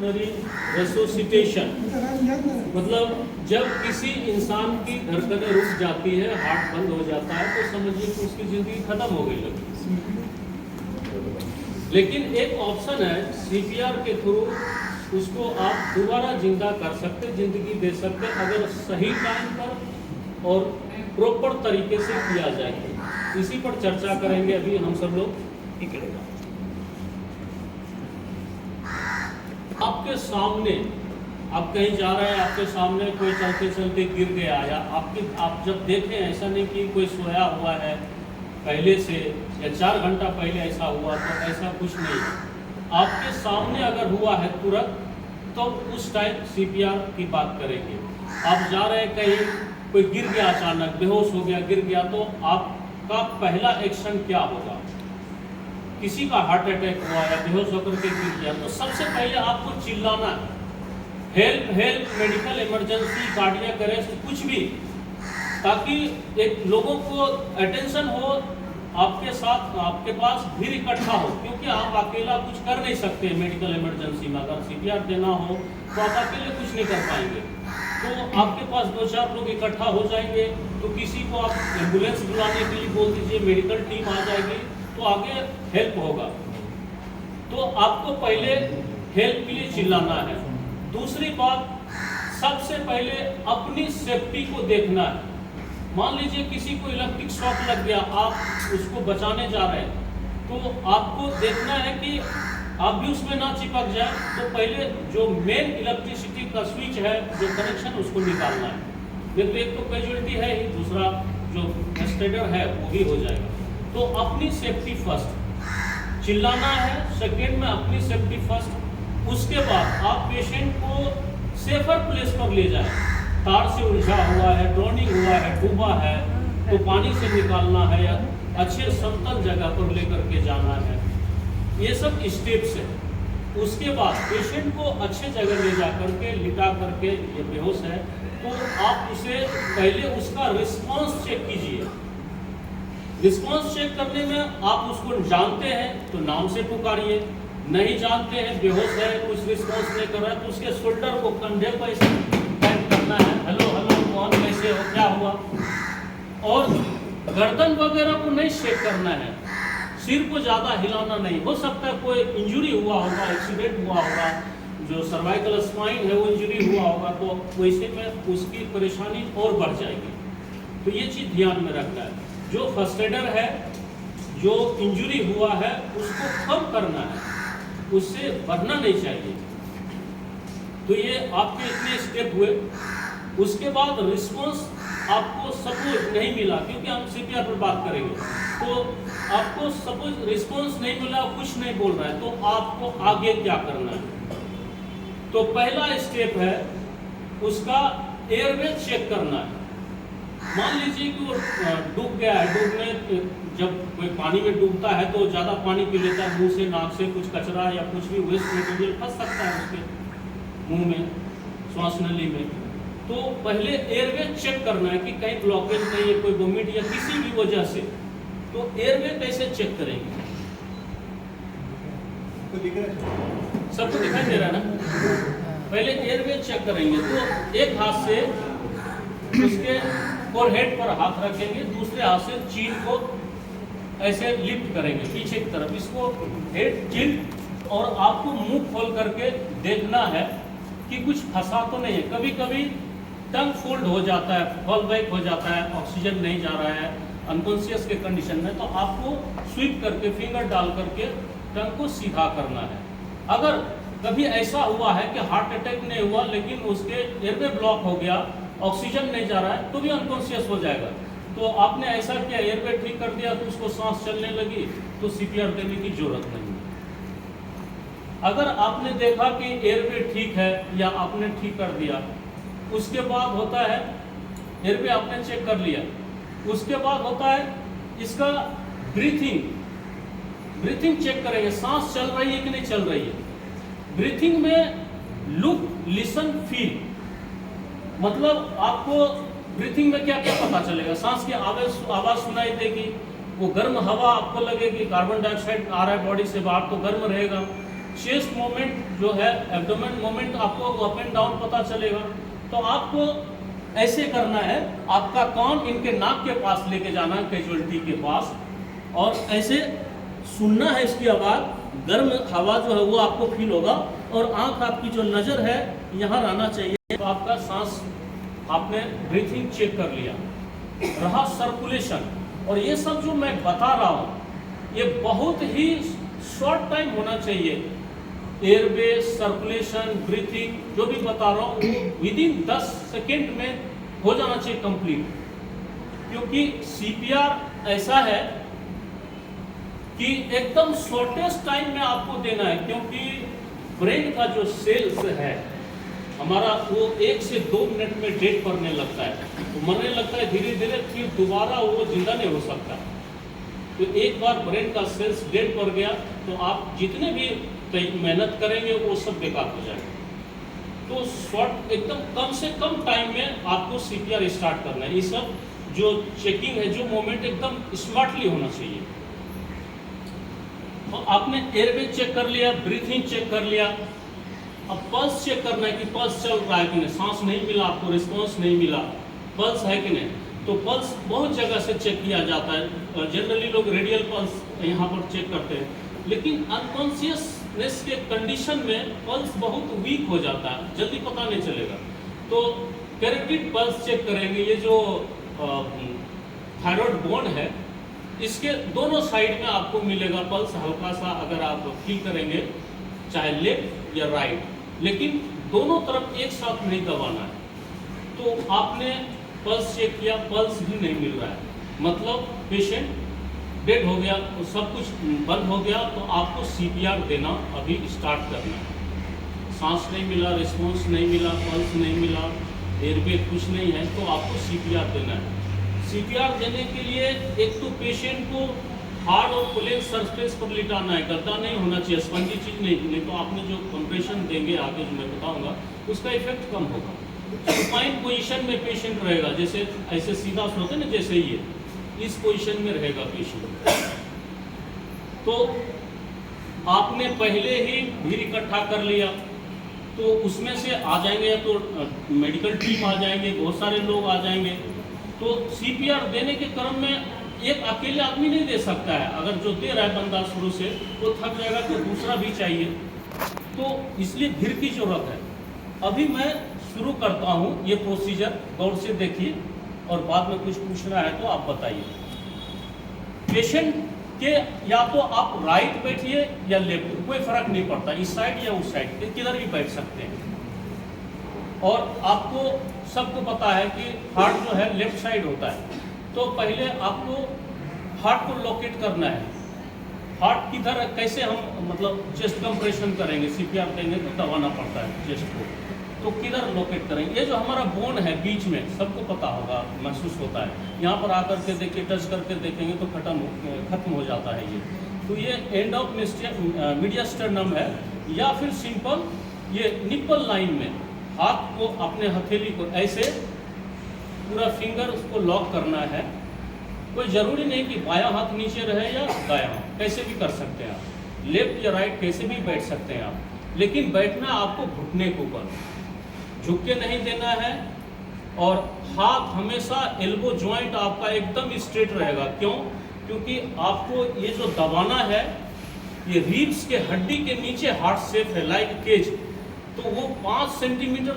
Cardiopulmonary रेसोसिटेशन, मतलब जब किसी इंसान की धड़कनें रुक जाती है, हार्ट बंद हो जाता है, तो समझिए कि उसकी जिंदगी खत्म हो गई लगती। लेकिन एक ऑप्शन है, सीपीआर के थ्रू उसको आप दोबारा जिंदा कर सकते, जिंदगी दे सकते, अगर सही टाइम पर और प्रॉपर तरीके से किया जाए। इसी पर चर्चा करेंगे अभी हम सब लोग। आपके सामने, आप कहीं जा रहे हैं, आपके सामने कोई चलते चलते गिर गया, या आप जब देखें, ऐसा नहीं कि कोई सोया हुआ है पहले से या 4 घंटा पहले ऐसा हुआ, तो ऐसा कुछ नहीं है। आपके सामने अगर हुआ है तुरंत, तो उस टाइम सीपीआर की बात करेंगे। आप जा रहे हैं कहीं, कोई गिर गया, अचानक बेहोश हो गया, गिर गया, तो आपका पहला एक्शन क्या होगा? किसी का हार्ट अटैक हुआ या बेहोश होकर के गिर गया, तो सबसे पहले आपको चिल्लाना है, help help, medical emergency, cardiac arrest, कुछ भी, ताकि एक लोगों को अटेंशन हो, आपके साथ आपके पास भीड़ इकट्ठा हो, क्योंकि आप अकेला कुछ कर नहीं सकते। मेडिकल इमरजेंसी में अगर सीपीआर देना हो तो आप अकेले कुछ नहीं कर पाएंगे, तो आपके पास 2-4 लोग इकट्ठा हो जाएंगे, तो किसी को आप एम्बुलेंस बुलाने के लिए बोल दीजिए, मेडिकल टीम आ जाएगी, तो आगे हेल्प होगा। तो आपको पहले हेल्प के लिए चिल्लाना है। दूसरी बात, सबसे पहले अपनी सेफ्टी को देखना है। मान लीजिए किसी को इलेक्ट्रिक शॉक लग गया, आप उसको बचाने जा रहे हैं, तो आपको देखना है कि आप भी उसमें ना चिपक जाए। तो पहले जो मेन इलेक्ट्रिसिटी का स्विच है, जो कनेक्शन, उसको निकालना है। देखो, एक तो कैजुअलिटी है ही, दूसरा जो एस्टेडर है वो भी हो जाएगा। तो अपनी सेफ्टी फर्स्ट, चिल्लाना है। सेकेंड में अपनी सेफ्टी फर्स्ट। उसके बाद आप पेशेंट को सेफर प्लेस पर ले जाएं। तार से उलझा हुआ है, ड्रोनिंग हुआ है, डूबा है, तो पानी से निकालना है, या अच्छे समतल जगह पर लेकर के जाना है। ये सब स्टेप्स है। उसके बाद पेशेंट को अच्छे जगह ले जा करके, लिटा करके, ये बेहोश है, तो आप उसे पहले उसका रिस्पॉन्स चेक कीजिए। रिस्पॉन्स चेक करने में आप उसको जानते हैं तो नाम से पुकारिए, नहीं जानते हैं, बेहोश है, कुछ रिस्पॉन्स नहीं कर रहा है, तो उसके शोल्डर को, कंधे को ऐसे टाइप करना है, हेलो हेलो कौन, कैसे हो, क्या हुआ। और गर्दन वगैरह को नहीं शेक करना है, सिर को ज़्यादा हिलाना नहीं। हो सकता है कोई इंजरी हुआ होगा, एक्सीडेंट हुआ होगा, जो सर्वाइकल स्पाइन है वो इंजरी हुआ होगा, तो वैसे में उसकी परेशानी और बढ़ जाएगी। तो ये चीज़ ध्यान में रखना है। जो फर्स्ट एडर है, जो इंजरी हुआ है, उसको कम करना है, उससे बढ़ना नहीं चाहिए। तो ये आपके इतने स्टेप हुए। उसके बाद रिस्पॉन्स आपको सपोज नहीं मिला, क्योंकि हम सीपीआर पर बात करेंगे, तो आपको सपोज रिस्पॉन्स नहीं मिला, कुछ नहीं बोल रहा है, तो आपको आगे क्या करना है? तो पहला स्टेप है उसका एयरवे चेक करना है। मान लीजिए कि वो डूब गया है, डूबने, जब कोई पानी में डूबता है तो ज़्यादा पानी पी लेता है, मुंह से, नाक से कुछ कचरा या कुछ भी वेस्ट मटेरियल फंस सकता है उसके मुंह में, श्वास नली में। तो पहले एयरवे चेक करना है कि कहीं ब्लॉकेज नहीं है, कोई वोमिट या किसी भी वजह से। तो एयरवे कैसे चेक करेंगे? सबको दिखाई दे रहा है ना? पहले एयरवे चेक करेंगे, तो एक हाथ से उसके फोरहेड पर हाथ रखेंगे, दूसरे हाथ से चीन को ऐसे लिफ्ट करेंगे पीछे की तरफ, इसको हेड टिल्ट, और आपको मुंह खोल करके देखना है कि कुछ फंसा तो नहीं है। कभी कभी टंग फोल्ड हो जाता है, फॉल बैक हो जाता है, ऑक्सीजन नहीं जा रहा है अनकॉन्शियस के कंडीशन में, तो आपको स्वीप करके, फिंगर डाल करके टंग को सीधा करना है। अगर कभी ऐसा हुआ है कि हार्ट अटैक नहीं हुआ लेकिन उसके एयरवे ब्लॉक हो गया, ऑक्सीजन नहीं जा रहा है, तो भी अनकॉन्शियस हो जाएगा। तो आपने ऐसा किया, एयरवे ठीक कर दिया, तो उसको सांस चलने लगी, तो सीपीआर देने की जरूरत नहीं। अगर आपने देखा कि एयरवे ठीक है या आपने ठीक कर दिया, उसके बाद होता है एयरवे आपने चेक कर लिया, उसके बाद होता है इसका ब्रीथिंग। ब्रीथिंग चेक करेंगे, सांस चल रही है कि नहीं चल रही है। ब्रीथिंग में लुक, लिसन, फील, मतलब आपको ब्रीथिंग में क्या क्या पता चलेगा? सांस की आवाज सुनाई देगी, वो गर्म हवा आपको लगेगी, कार्बन डाइऑक्साइड आ रहा है बॉडी से बाहर तो गर्म रहेगा, चेस्ट मोमेंट जो है, एब्डोमेन मोमेंट आपको अप एंड डाउन पता चलेगा। तो आपको ऐसे करना है, आपका कान इनके नाक के पास लेके जाना है, कैजुअलिटी के पास, और ऐसे सुनना है इसकी आवाज़, गर्म हवा जो है वो आपको फील होगा, और आंख आपकी जो नज़र है यहाँ रहना चाहिए। तो आपका सांस, आपने ब्रीथिंग चेक कर लिया, रहा सर्कुलेशन, और ये सब जो मैं बता रहा हूँ ये बहुत ही शॉर्ट टाइम होना चाहिए। एयरवे, सर्कुलेशन, ब्रीथिंग जो भी बता रहा हूँ वो विदिन 10 सेकेंड में हो जाना चाहिए कंप्लीट। क्योंकि सीपीआर ऐसा है कि एकदम शॉर्टेस्ट टाइम में आपको देना है, क्योंकि ब्रेन का जो सेल्स है हमारा वो 1 से 2 मिनट में डेड पड़ने लगता है, तो मरने लगता है धीरे धीरे, फिर दोबारा वो जिंदा नहीं हो सकता। तो एक बार ब्रेन का सेल्स डेड पड़ गया तो आप जितने भी मेहनत करेंगे वो सब बेकार हो जाएगा। तो शॉर्ट, एकदम कम से कम टाइम में आपको सीपीआर स्टार्ट करना है। ये सब जो चेकिंग है, जो मोमेंट एकदम स्मार्टली होना चाहिए। तो आपने एयरवे चेक कर लिया, ब्रीथिंग चेक कर लिया, अब पल्स चेक करना है कि पल्स चल रहा है कि नहीं। सांस नहीं मिला आपको, रिस्पॉन्स नहीं मिला, पल्स है कि नहीं। तो पल्स बहुत जगह से चेक किया जाता है, जनरली लोग रेडियल पल्स यहाँ पर चेक करते हैं, लेकिन अनकॉन्शियसनेस के कंडीशन में पल्स बहुत वीक हो जाता है, जल्दी पता नहीं चलेगा। तो कैरोटिड पल्स चेक करेंगे, ये जो थायराइड बोन है इसके दोनों साइड में आपको मिलेगा पल्स, हल्का सा अगर आप फील करेंगे, चाहे लेफ्ट या राइट, लेकिन दोनों तरफ एक साथ नहीं दबाना है। तो आपने पल्स चेक किया, पल्स भी नहीं मिल रहा है, मतलब पेशेंट डेड हो गया, तो सब कुछ बंद हो गया, तो आपको सीपीआर देना अभी स्टार्ट करना है। सांस नहीं मिला, रिस्पॉन्स नहीं मिला, पल्स नहीं मिला, एयरवे कुछ नहीं है, तो आपको सीपीआर देना है। सीपीआर देने के लिए एक तो पेशेंट को हार्ड और प्लेन सरफेस पर लिटाना है, गद्दा नहीं होना चाहिए, स्पंजी चीज़ नहीं तो आपने जो कंप्रेशन देंगे आगे जो मैं बताऊंगा उसका इफेक्ट कम होगा। सुपाइन पोजीशन में पेशेंट रहेगा, जैसे ऐसे सीधा सोते ना, जैसे ये इस पोजीशन में रहेगा पेशेंट। तो आपने पहले ही भीड़ इकट्ठा कर लिया, तो उसमें से आ जाएंगे, तो मेडिकल टीम आ जाएंगे, बहुत सारे लोग आ जाएंगे। तो सीपीआर देने के क्रम में एक अकेले आदमी नहीं दे सकता है, अगर जो दे रहा है बंदा शुरू से वो थक जाएगा तो दूसरा भी चाहिए, तो इसलिए भीड़ की जरूरत है। अभी मैं शुरू करता हूँ ये प्रोसीजर, गौर से देखिए, और बाद में कुछ पूछना है तो आप बताइए। पेशेंट के या तो आप राइट बैठिए या लेफ्ट, कोई फर्क नहीं पड़ता, इस साइड या उस साइड, किधर भी बैठ सकते हैं। और आपको सबको पता है कि हार्ट जो है लेफ्ट साइड होता है, तो पहले आपको हार्ट को लोकेट करना है। हार्ट किधर, कैसे हम मतलब चेस्ट कंप्रेशन करेंगे, सीपीआर देंगे तो दबाना पड़ता है चेस्ट को, तो किधर लोकेट करेंगे। ये जो हमारा बोन है बीच में, सबको पता होगा, महसूस होता है, यहाँ पर आकर के देखिए, टच करके देखेंगे तो खत्म हो जाता है ये। तो ये एंड ऑफ मीडियस्टर्नम है, या फिर सिंपल ये निप्पल लाइन में हाथ को, अपने हथेली को ऐसे पूरा फिंगर उसको लॉक करना है। कोई ज़रूरी नहीं कि बायां हाथ नीचे रहे या दायां, कैसे भी कर सकते हैं आप, लेफ्ट या राइट कैसे भी बैठ सकते हैं आप, लेकिन बैठना आपको घुटने के ऊपर, झुक के नहीं देना है। और हाथ हमेशा एल्बो जॉइंट आपका एकदम स्ट्रेट रहेगा। क्यों? क्योंकि आपको ये जो दबाना है, ये रिब्स के हड्डी के नीचे हार्ट शेप है, लाइक केज, तो वो 5 सेंटीमीटर